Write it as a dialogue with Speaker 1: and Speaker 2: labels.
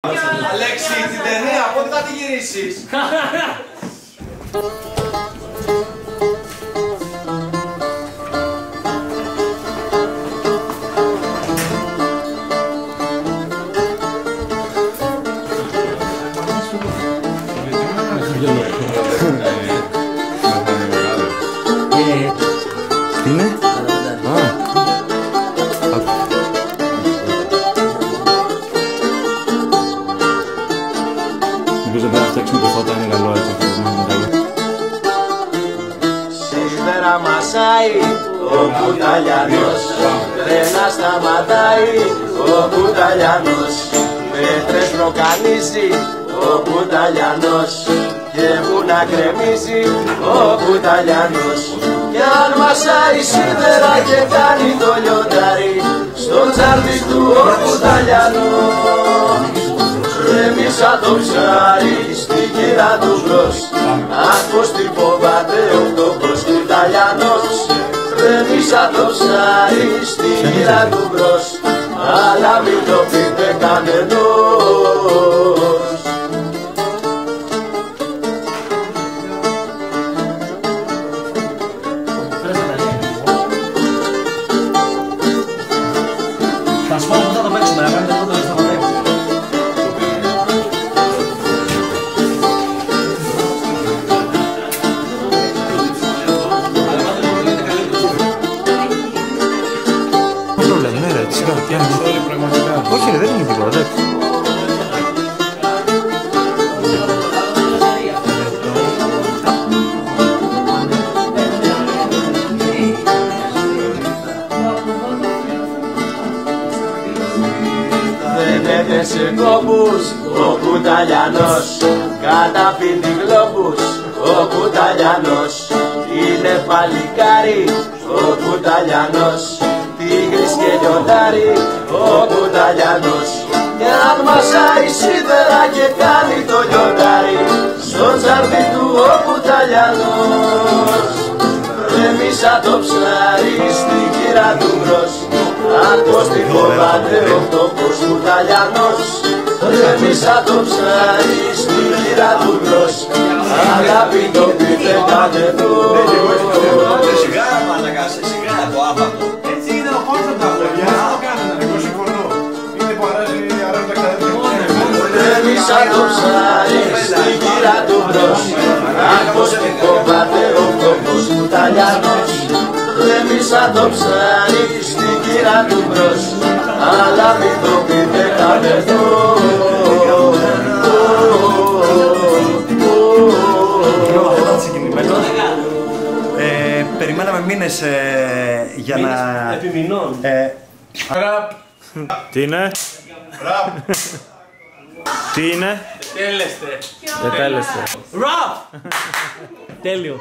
Speaker 1: Αλέξη, την ταινία, πότε θα τη γυρίσεις?
Speaker 2: Τι είναι? Νομίζω πρέπει να φτιάξουμε το φώτα, είναι καλό έτσι.
Speaker 3: Σήμερα μασάει ο Κουταλιανός, δεν σταματάει ο Κουταλιανός. Πέτρες προκαλίζει ο Κουταλιανός και που να κρεμίζει ο Κουταλιανός. Κι αν μασάει σίδερα και κάνει το λιοντάρι, στο τσάρδι του ο Κουταλιανός. Κρέμισα το ψάρι στη κύρα του μπρος, αχ πως τι φοβάται ο τόπος Κουταλιανός. Κρέμισα το ψάρι στη κύρα του μπρος, αλλά μην το πείτε κανενός.
Speaker 4: Θα σου πω πώς θα το παίξουμε, να κάνετε το σταματεύει.
Speaker 2: Ναι ρε, σιγά, όχι ρε, δεν είναι τίποτα, εντάξει.
Speaker 3: Δεν έπεσε κόμπους ο Κουταλιανός, καταπίνει γλόμπους ο Κουταλιανός. Είναι παλικάρι ο Κουταλιανός, τίγρης και λιοντάρι ο Κουταλιανός. Κι αν μασάει σίδερα και κάνει το λιοντάρι, στο τσάρδι του ο Κουταλιανός. Κρέμισα το ψάρι στη κύρα του μπρος, αν πως τη φοβάται ο τόπος Κουταλιανός. Κρέμισα το ψάρι στη κύρα του μπρος, αλλά μην το πείτε κανενός.
Speaker 1: Σιγάρα μάλακα, σιγάρα το άπατο. Έτσι είναι ο κόσμος τα παιδιά. Αυτό κάνανε, εγώ συμφωνώ. Είναι που αράζει τα καταδικασία.
Speaker 3: Κρέμισα το ψάρι στη κύρα του μπρος, αν πως τη φοβάται ο τόπος Κουταλιανός. Κρέμισα το ψάρι στη κύρα του μπρος, αλλά μην το πείτε κανενός.
Speaker 2: Περιμέναμε μήνες για να...
Speaker 4: Επιμηνών.
Speaker 2: Τι είναι? Τι είναι?
Speaker 4: Τέλεστε.
Speaker 2: Δεν τέλεστε.
Speaker 4: Ραπ! Τέλειο.